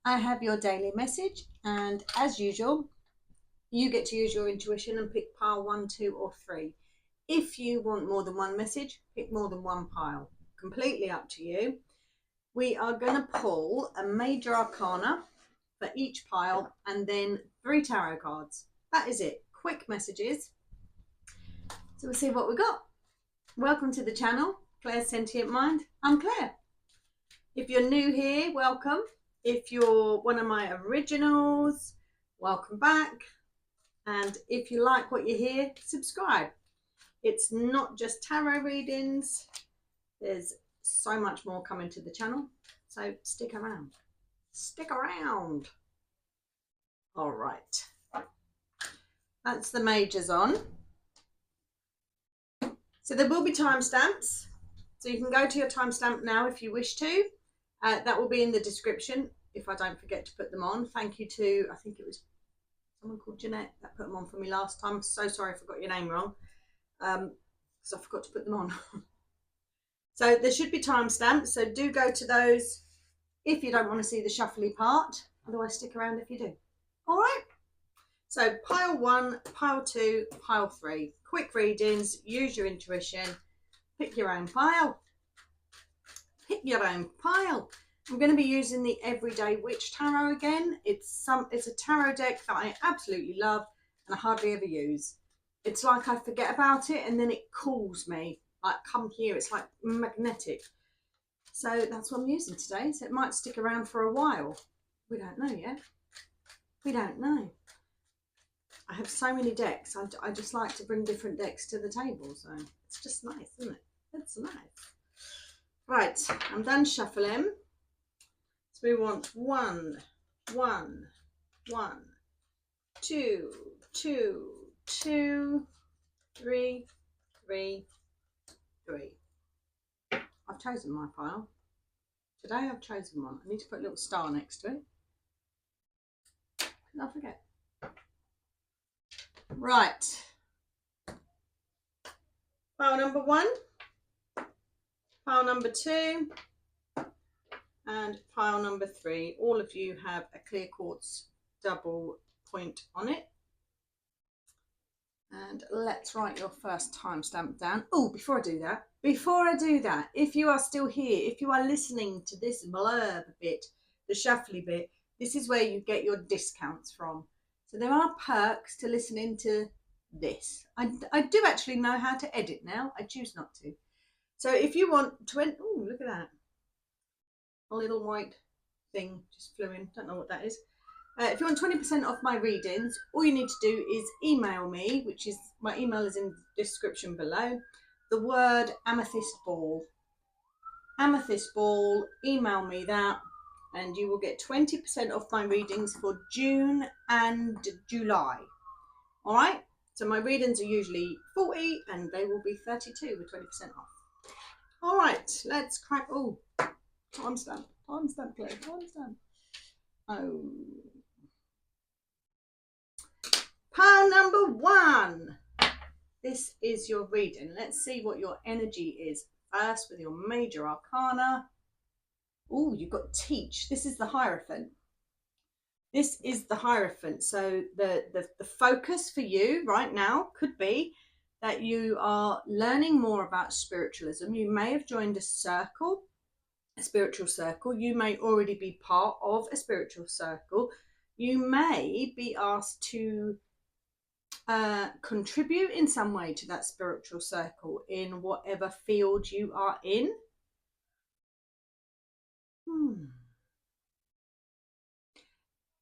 I have your daily message, and as usual, you get to use your intuition and pick pile 1, 2, or 3. If you want more than one message, pick more than one pile. Completely up to you. We are going to pull a major arcana for each pile and then 3 tarot cards. That is it. Quick messages. So we'll see what we got. Welcome to the channel, Claire's Sentient Mind. I'm Claire. If you're new here, welcome. If you're one of my originals, welcome back. And if you like what you hear, subscribe. It's not just tarot readings. There's so much more coming to the channel. So stick around. Stick around. All right. That's the majors on. So there will be timestamps. So you can go to your timestamp now if you wish to. That will be in the description if I don't forget to put them on. Thank you to, I think it was someone called Jeanette that put them on for me last time. So sorry I forgot your name wrong because I forgot to put them on. So there should be timestamps. So do go to those if you don't want to see the shuffly part. Otherwise stick around if you do. All right. So pile 1, pile 2, pile 3. Quick readings. Use your intuition. Pick your own pile. Pick your own pile. I'm going to be using the Everyday Witch Tarot again. It's a tarot deck that I absolutely love and I hardly ever use. It's like I forget about it and then it calls me. Like, come here. It's like magnetic. So that's what I'm using today. So it might stick around for a while. We don't know yet. We don't know. I have so many decks. I just like to bring different decks to the table. So it's just nice, isn't it? It's nice. Right, I'm done shuffling. So we want 1, 1, 1, 2, 2, 2, 3, 3, 3. I've chosen my pile. Today I've chosen one. I need to put a little star next to it. I'll forget. Right. Pile number 1. Pile number 2 and pile number 3. All of you have a clear quartz double point on it. And let's write your first timestamp down. Oh, before I do that, if you are still here, if you are listening to this blurb bit, the shuffly bit, this is where you get your discounts from. So there are perks to listening to this. I do actually know how to edit now. I choose not to. So if you want to, oh, look at that. A little white thing just flew in. Don't know what that is. If you want 20% off my readings, all you need to do is email me, which is, my email is in the description below, the word amethyst ball. Amethyst ball, email me that, and you will get 20% off my readings for June and July. All right? So my readings are usually 40 and they will be 32 with 20% off. All right, let's crack. Oh, timestamp, Claire, timestamp. Oh. Pile number 1. This is your reading. Let's see what your energy is first with your major arcana. Oh, you've got teach. This is the Hierophant. This is the Hierophant. So the focus for you right now could be that you are learning more about spiritualism. You may have joined a circle, a spiritual circle. You may already be part of a spiritual circle. You may be asked to contribute in some way to that spiritual circle in whatever field you are in.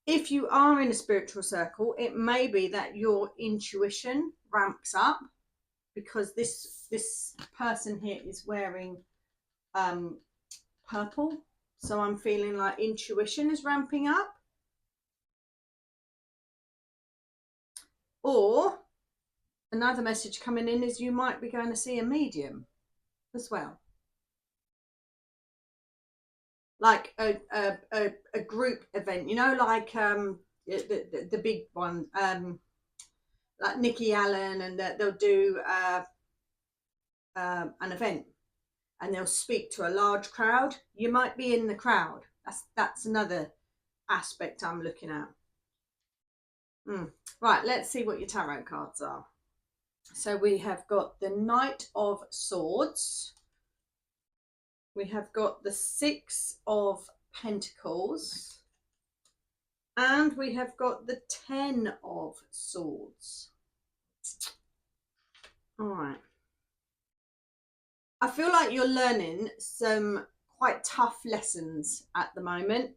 If you are in a spiritual circle, it may be that your intuition ramps up because this person here is wearing purple. So I'm feeling like intuition is ramping up. Or another message coming in is you might be going to see a medium as well. Like a group event, you know, like the big one, like Nikki Allen, and they'll do an event and they'll speak to a large crowd. You might be in the crowd. That's another aspect I'm looking at. Right, let's see what your tarot cards are. So we have got the Knight of Swords. We have got the Six of Pentacles. And we have got the Ten of Swords. All right. I feel like you're learning some quite tough lessons at the moment.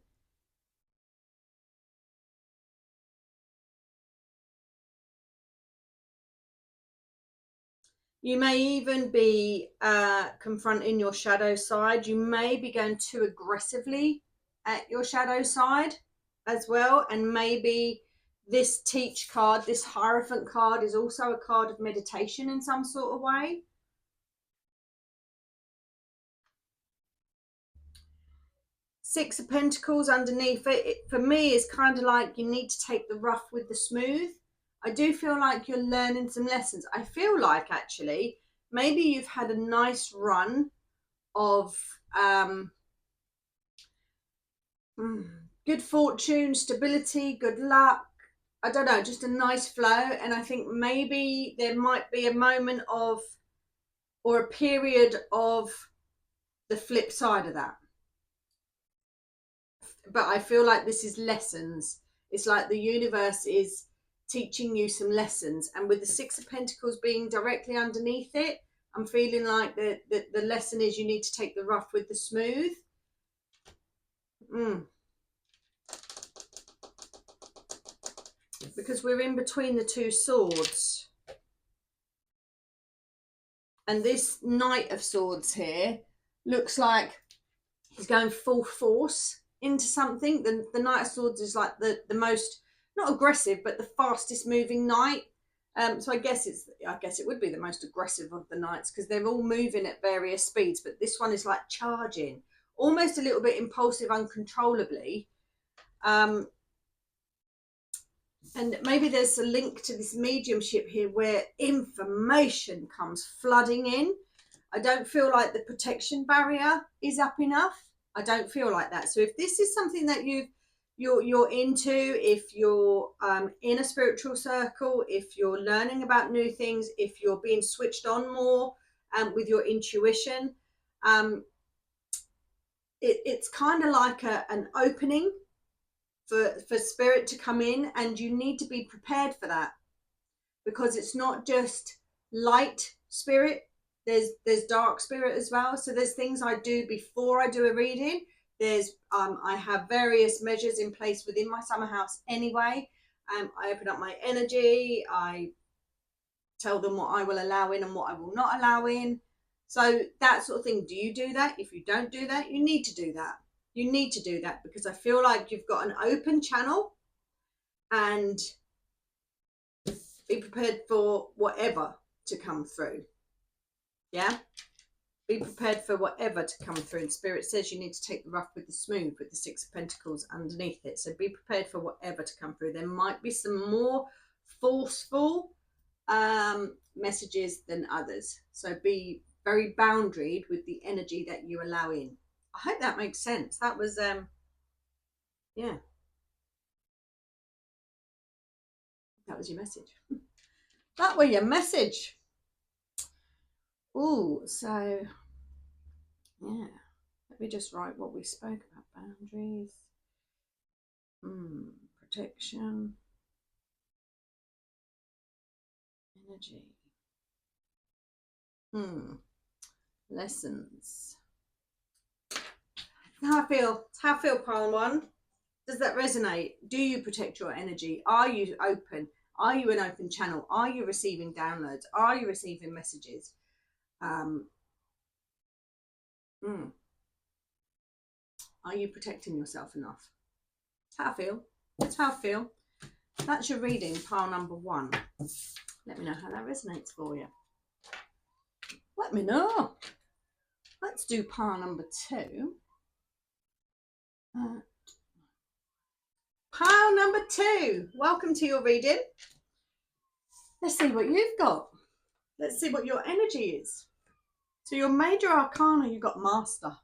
You may even be confronting your shadow side. You may be going too aggressively at your shadow side as well. And maybe this Teach card, this Hierophant card, is also a card of meditation in some sort of way. Six of Pentacles underneath it, for me, is kind of like you need to take the rough with the smooth. I do feel like you're learning some lessons. I feel like actually maybe you've had a nice run of good fortune, stability, good luck. I don't know, just a nice flow. And I think maybe there might be a moment of, or a period of the flip side of that. But I feel like this is lessons. It's like the universe is teaching you some lessons. And with the Six of Pentacles being directly underneath it, I'm feeling like the lesson is you need to take the rough with the smooth. Because we're in between the two swords. And this Knight of Swords here looks like he's going full force into something. The Knight of Swords is like the most, not aggressive, but the fastest moving knight. So I guess it would be the most aggressive of the knights because they're all moving at various speeds. But this one is like charging, almost a little bit impulsive, uncontrollably. And maybe there's a link to this mediumship here where information comes flooding in. I don't feel like the protection barrier is up enough. I don't feel like that. So if this is something that you're into, if you're in a spiritual circle, if you're learning about new things, if you're being switched on more with your intuition, it's kind of like an opening for spirit to come in, and you need to be prepared for that because it's not just light spirit. There's dark spirit as well. So there's things I do before I do a reading. There's I have various measures in place within my summer house anyway. I open up my energy. I tell them what I will allow in and what I will not allow in. So that sort of thing. Do you do that? If you don't do that, you need to do that. You need to do that because I feel like you've got an open channel, and be prepared for whatever to come through. Yeah, be prepared for whatever to come through. And Spirit says you need to take the rough with the smooth with the Six of Pentacles underneath it. So be prepared for whatever to come through. There might be some more forceful messages than others. So be very boundaried with the energy that you allow in. I hope that makes sense. That was, yeah. That was your message. That was your message. Ooh, so yeah, let me just write what we spoke about. Boundaries, protection, energy, lessons. How I feel, pile one. Does that resonate? Do you protect your energy? Are you open? Are you an open channel? Are you receiving downloads? Are you receiving messages? Are you protecting yourself enough? That's how I feel. That's how I feel. That's your reading, pile number one. Let me know how that resonates for you. Let me know. Let's do pile number two. Pile number two. Welcome to your reading. Let's see what you've got. Let's see what your energy is. So your major arcana, you've got Master.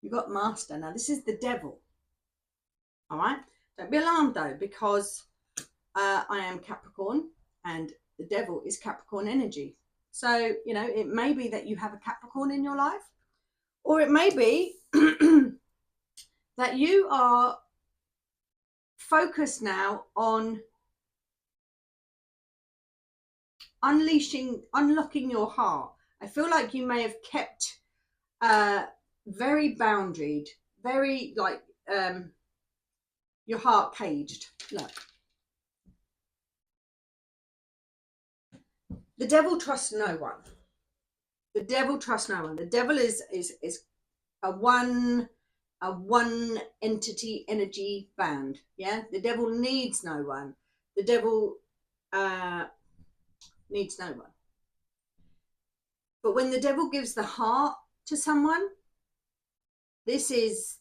You've got Master. Now this is the Devil. All right, don't be alarmed though, because I am Capricorn and the devil is Capricorn energy. So, you know, it may be that you have a Capricorn in your life, or it may be that you are focused now on unlocking your heart. I feel like you may have kept very boundaried, very like your heart caged. Look, the devil trusts no one. The devil trusts no one. The devil is a one entity energy band. Yeah, the devil needs no one. The devil needs no one. But when the devil gives the heart to someone, this is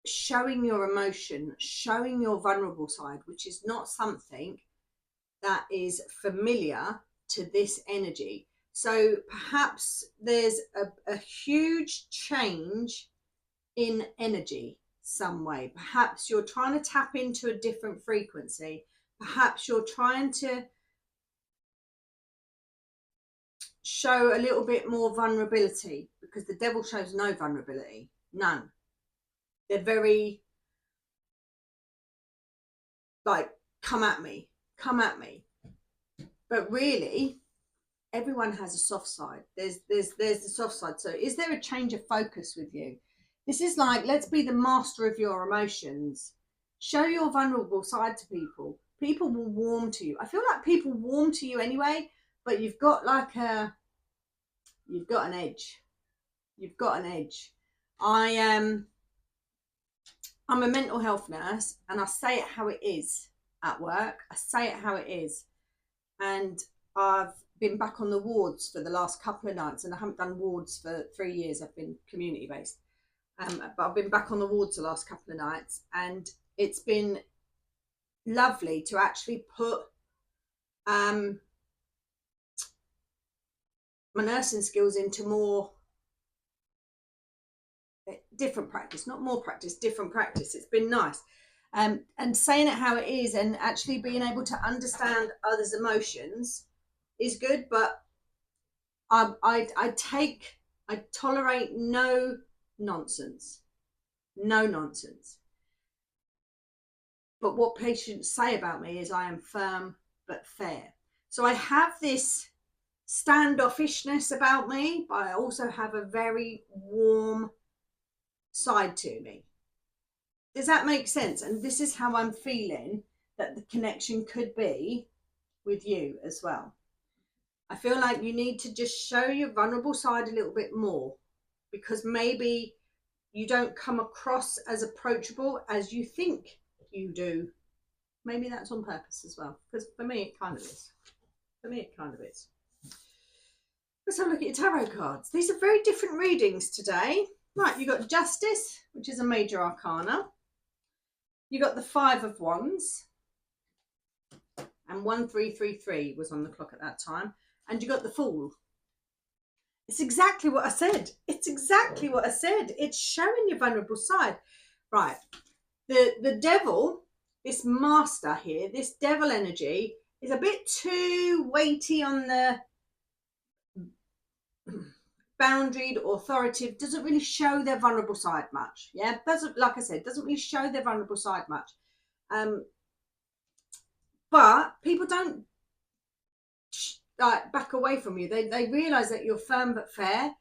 showing your emotion, showing your vulnerable side, which is not something that is familiar to this energy. So perhaps there's a huge change in energy some way. Perhaps you're trying to tap into a different frequency. Perhaps you're trying to show a little bit more vulnerability, because the devil shows no vulnerability, none. They're very like, come at me. But really, everyone has a soft side. There's the soft side. So is there a change of focus with you? This is like, let's be the master of your emotions. Show your vulnerable side to people. People will warm to you. I feel like people warm to you anyway, but you've got like you've got an edge. You've got an edge. I'm a mental health nurse, and I say it how it is at work. I say it how it is. And I've been back on the wards for the last couple of nights, and I haven't done wards for 3 years. I've been community based. But I've been back on the wards the last couple of nights, and it's been lovely to actually put my nursing skills into more different practice, not more practice, different practice. It's been nice. And saying it how it is, and actually being able to understand others' emotions is good. But I tolerate no nonsense. But what patients say about me is I am firm but fair. So I have this standoffishness about me, but I also have a very warm side to me. Does that make sense? And this is how I'm feeling that the connection could be with you as well. I feel like you need to just show your vulnerable side a little bit more, because maybe you don't come across as approachable as you think you do. Maybe that's on purpose as well, because for me it kind of is. Let's have a look at your tarot cards. These are very different readings today. Right, you've got Justice, which is a major arcana. You got the Five of Wands, and 1333 was on the clock at that time. And you got the Fool. It's exactly what I said. It's showing your vulnerable side. Right. The devil, this master here, this devil energy is a bit too weighty on the boundaried, authoritative, doesn't really show their vulnerable side much. Yeah, doesn't, like I said, doesn't really show their vulnerable side much. But people don't like back away from you. They realize that you're firm but fair.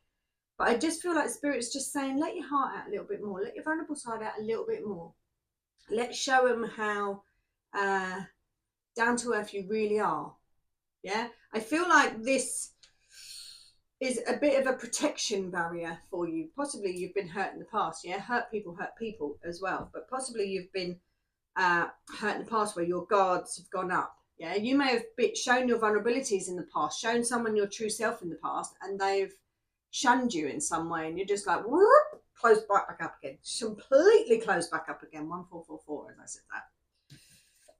But I just feel like Spirit's just saying, let your heart out a little bit more, let your vulnerable side out a little bit more. Let's show them how down to earth you really are. Yeah, I feel like this is a bit of a protection barrier for you. Possibly you've been hurt in the past. Yeah, hurt people as well. But possibly you've been hurt in the past where your guards have gone up. Yeah, you may have shown your vulnerabilities in the past, shown someone your true self in the past, and they've shunned you in some way, and you're just like, whoop, closed back up again, completely closed back up again. 1444, as I said that.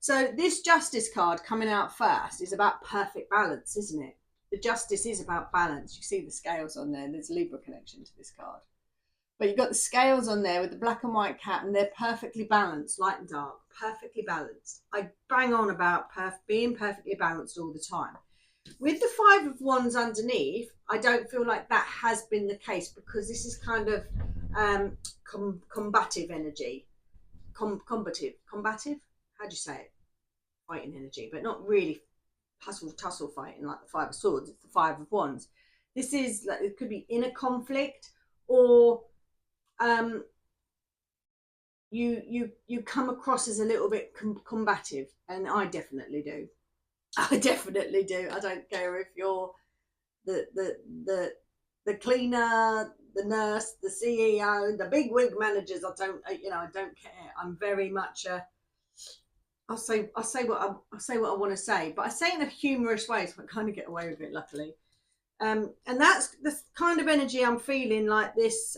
So this Justice card coming out first is about perfect balance, isn't it? The Justice is about balance. You see the scales on there. There's a Libra connection to this card. But you've got the scales on there with the black and white cat, and they're perfectly balanced, light and dark, perfectly balanced. I bang on about being perfectly balanced all the time. With the Five of Wands underneath, I don't feel like that has been the case, because this is kind of combative energy. Combative? How do you say it? Fighting energy, but not really tussle fighting like the Five of Swords. It's the Five of Wands. This is like, it could be inner conflict, or you come across as a little bit combative, and I definitely do. I definitely do. I don't care if you're the cleaner, the nurse, the CEO, the big wig managers. I don't care. I'm very much I'll say what I want to say, but I say it in a humorous way, so I kind of get away with it, luckily. And that's the kind of energy I'm feeling, like this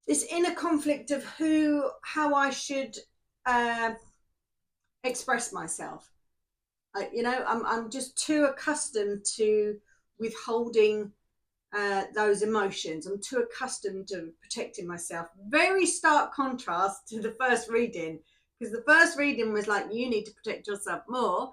this inner conflict of how I should express myself. I'm just too accustomed to withholding those emotions. I'm too accustomed to protecting myself. Very stark contrast to the first reading, because the first reading was like, you need to protect yourself more,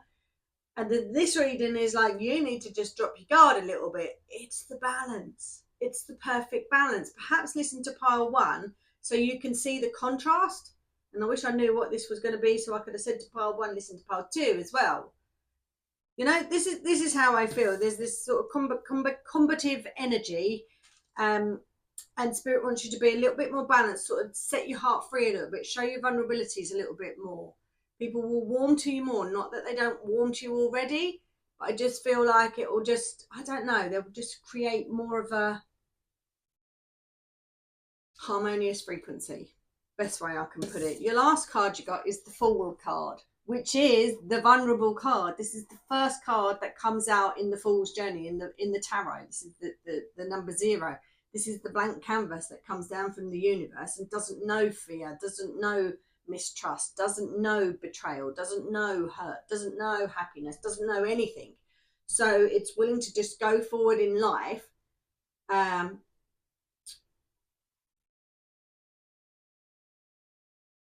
and this reading is like, you need to just drop your guard a little bit. It's the balance. It's the perfect balance. Perhaps listen to pile 1 so you can see the contrast. And I wish I knew what this was going to be, so I could have said to pile 1, listen to pile 2 as well. This is how I feel. There's this sort of combative energy, and Spirit wants you to be a little bit more balanced, sort of set your heart free a little bit, show your vulnerabilities a little bit more. People will warm to you more. Not that they don't warm to you already, but I just feel like it will just, I don't know, they'll just create more of a harmonious frequency. Best way I can put it. Your last card you got is the Fool card, which is the vulnerable card. This is the first card that comes out in the Fool's Journey in the tarot. This is the number 0. This is the blank canvas that comes down from the universe and doesn't know fear, doesn't know mistrust, doesn't know betrayal, doesn't know hurt, doesn't know happiness, doesn't know anything. So it's willing to just go forward in life,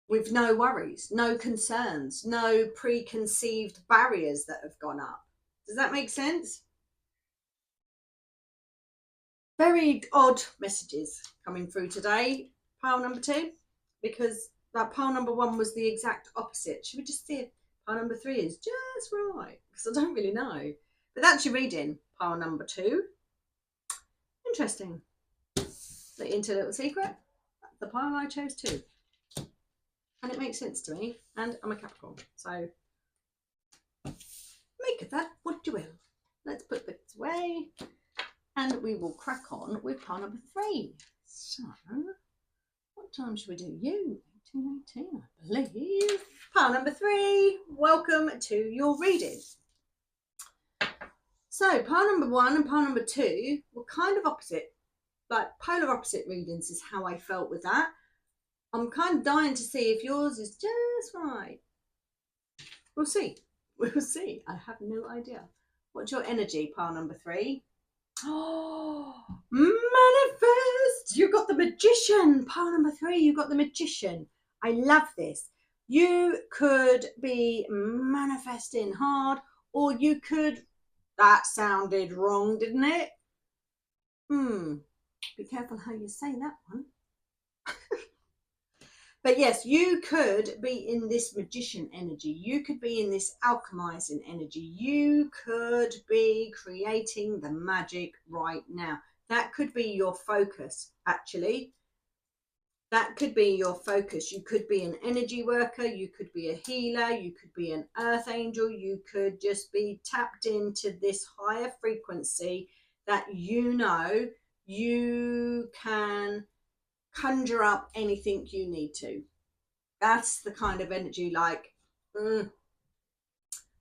with no worries, no concerns, no preconceived barriers that have gone up. Does that make sense? Very odd messages coming through today, pile number 2, because that pile number 1 was the exact opposite. Should we just see if pile number 3 is just right? Because I don't really know. But that's your reading, pile number 2. Interesting. Let you into a little secret. That's the pile I chose too. And it makes sense to me. And I'm a Capricorn. So make of that what you will. Let's put this away. And we will crack on with pile number 3. So, what time should we do? You, 1818, I believe. Pile number 3. Welcome to your reading. So, pile number 1 and pile number 2 were kind of opposite. Like, polar opposite readings is how I felt with that. I'm kind of dying to see if yours is just right. We'll see. We'll see. I have no idea. What's your energy, pile number 3? Oh, manifest! You got the Magician. Pile number 3, you got the Magician. I love this. You could be manifesting hard, or you could, that sounded wrong, didn't it? Be careful how you say that one. But yes, you could be in this Magician energy. You could be in this alchemizing energy. You could be creating the magic right now. That could be your focus, actually. That could be your focus. You could be an energy worker. You could be a healer. You could be an earth angel. You could just be tapped into this higher frequency that you can conjure up anything you need to. That's the kind of energy, like,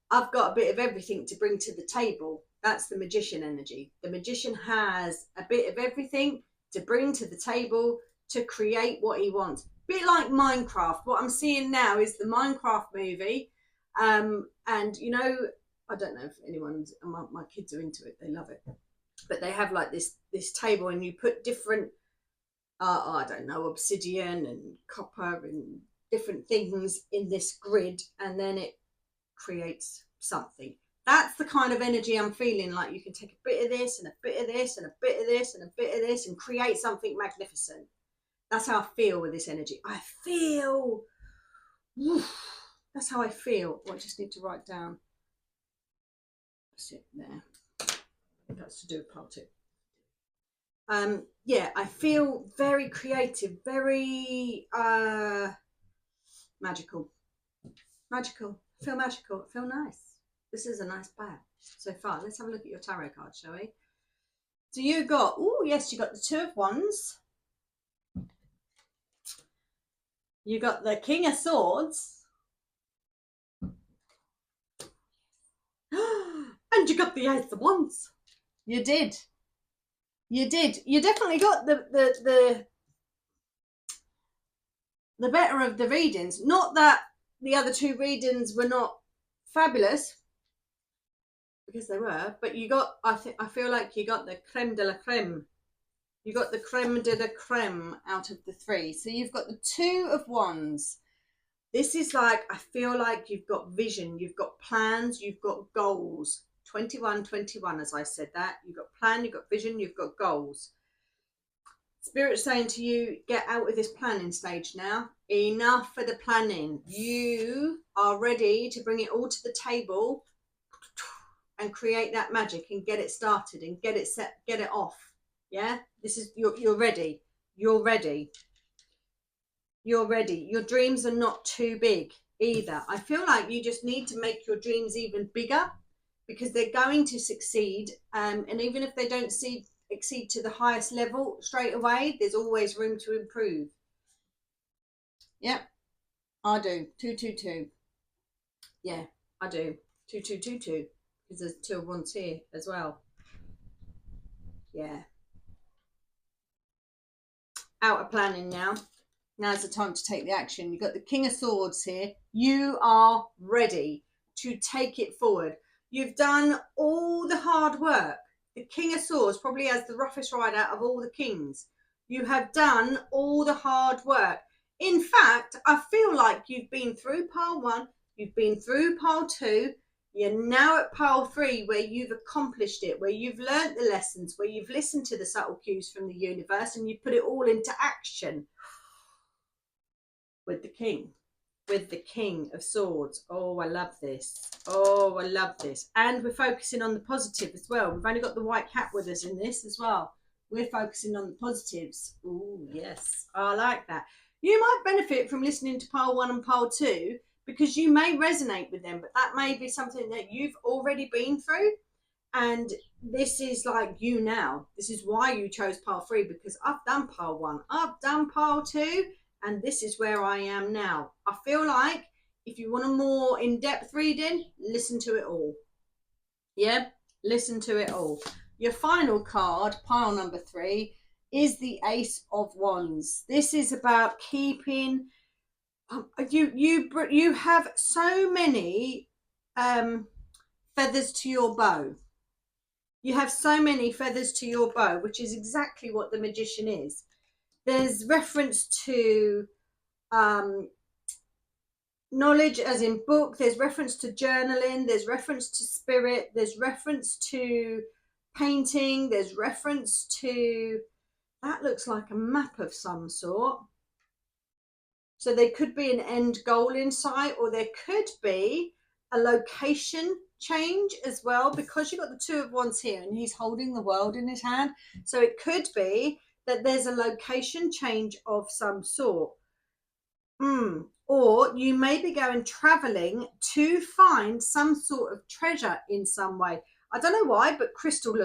I've got a bit of everything to bring to the table. That's the Magician energy. The Magician has a bit of everything to bring to the table to create what he wants. A bit like Minecraft. What I'm seeing now is the Minecraft movie. And, I don't know if anyone's, my kids are into it. They love it. but they have like this table, and you put different I don't know, obsidian and copper and different things in this grid, and then it creates something. That's the kind of energy I'm feeling. Like you can take a bit of this and a bit of this and a bit of this and a bit of this and create something magnificent. That's how I feel with this energy. I feel, that's how I feel. I just need to write down. That's it there. That's to do with part 2. Yeah, I feel very creative, very magical. I feel magical. I feel nice. This is a nice bag so far. Let's have a look at your tarot card, shall we? So you got, oh yes, you got the 2 of Wands. You got the King of Swords. And you got the Ace of Wands. You did. You did. You definitely got the better of the readings. Not that the other 2 readings were not fabulous, because they were, but you got, I feel like you got the creme de la creme. You got the creme de la creme out of the 3. So you've got the 2 of Wands. This is like, I feel like you've got vision, you've got plans, you've got goals. 21, 21, as I said that. You've got plan, you've got vision, you've got goals. Spirit's saying to you, get out of this planning stage now. Enough for the planning. You are ready to bring it all to the table and create that magic and get it started and get it set, get it off. Yeah, this is, you're ready. You're ready. You're ready. Your dreams are not too big either. I feel like you just need to make your dreams even bigger, because they're going to succeed. And even if they don't exceed to the highest level straight away, there's always room to improve. Yep, I do. 222. Yeah, I do. 2222. Because there's 2 of Wands here as well. Yeah. Out of planning now. Now's the time to take the action. You've got the King of Swords here. You are ready to take it forward. You've done all the hard work. The King of Swords probably has the roughest ride out of all the kings. You have done all the hard work. In fact, I feel like you've been through pile 1, you've been through pile 2, you're now at pile 3, where you've accomplished it, where you've learnt the lessons, where you've listened to the subtle cues from the universe, and you put it all into action. With the King of Swords. Oh, I love this. Oh, I love this. And we're focusing on the positive as well. We've only got the white cat with us in this as well. We're focusing on the positives. Oh, yes. I like that. You might benefit from listening to pile 1 and pile 2, because you may resonate with them, but that may be something that you've already been through. And this is like you now. This is why you chose pile 3, because I've done pile 1. I've done pile 2. And this is where I am now. I feel like if you want a more in-depth reading, listen to it all. Yeah, listen to it all. Your final card, pile number 3, is the Ace of Wands. This is about keeping. You have so many feathers to your bow. You have so many feathers to your bow, which is exactly what the Magician is. There's reference to knowledge as in book, there's reference to journaling, there's reference to spirit, there's reference to painting, there's reference to, that looks like a map of some sort. So there could be an end goal in sight, or there could be a location change as well, because you've got the 2 of Wands here and he's holding the world in his hand. So it could be that there's a location change of some sort. Or you may be going traveling to find some sort of treasure in some way. I don't know why, but crystal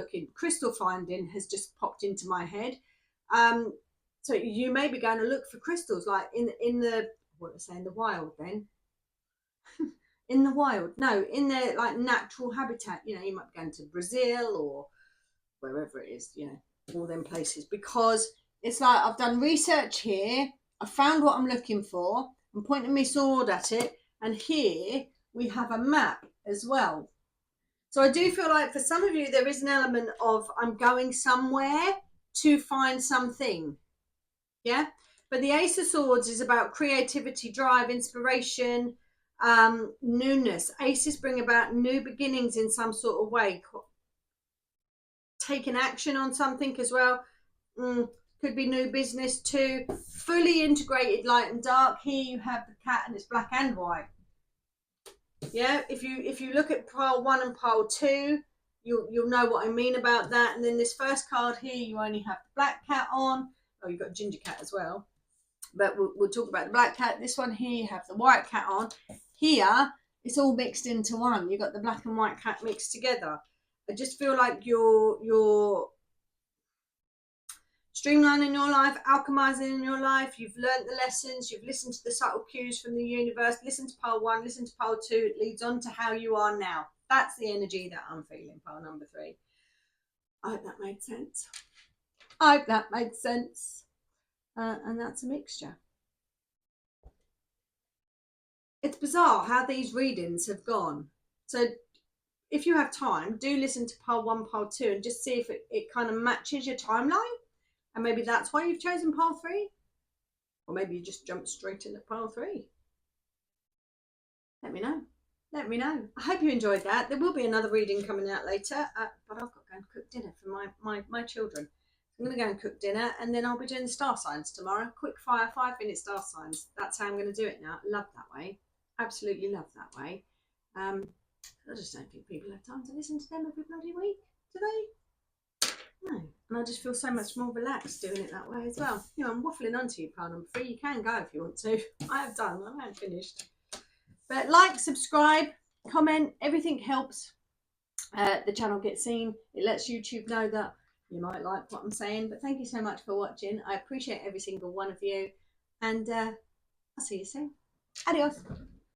finding has just popped into my head. So you may be going to look for crystals, like in the, what was I saying, the wild then? In the wild, no, in their like natural habitat. You know, you might be going to Brazil or wherever it is, you know, all them places, because it's like I've done research here, I found what I'm looking for, I'm pointing my sword at it, and here we have a map as well. So I do feel like for some of you, there is an element of I'm going somewhere to find something. Yeah. But the Ace of Swords is about creativity, drive, inspiration, newness. Aces bring about new beginnings in some sort of way. Taking action on something as well. Could be new business too. Fully integrated light and dark. Here you have the cat and it's black and white. Yeah, if you look at pile 1 and pile 2, you'll know what I mean about that. And then this first card here, you only have the black cat on. Oh, you've got a ginger cat as well. But we'll talk about the black cat. This one here, you have the white cat on. Here, it's all mixed into one. You've got the black and white cat mixed together. I just feel like you're streamlining your life, alchemizing in your life. You've learned the lessons. You've listened to the subtle cues from the universe. Listen to pile 1, listen to pile 2. It leads on to how you are now. That's the energy that I'm feeling, pile number 3. I hope that made sense. I hope that made sense. And that's a mixture. It's bizarre how these readings have gone. So if you have time, do listen to pile 1, pile 2, and just see if it kind of matches your timeline. And maybe that's why you've chosen pile 3. Or maybe you just jumped straight into pile 3. Let me know. Let me know. I hope you enjoyed that. There will be another reading coming out later. But I've got to go and cook dinner for my children. I'm going to go and cook dinner, and then I'll be doing the star signs tomorrow. Quick fire, 5-minute star signs. That's how I'm going to do it now. Love that way. Absolutely love that way. I just don't think people have time to listen to them every bloody week, do they? No. And I just feel so much more relaxed doing it that way as well. You know, I'm waffling onto you, pile number 3. You can go if you want to. I have done. I haven't finished. But like, subscribe, comment. Everything helps. The channel gets seen. It lets YouTube know that you might like what I'm saying. But thank you so much for watching. I appreciate every single one of you. And I'll see you soon. Adios.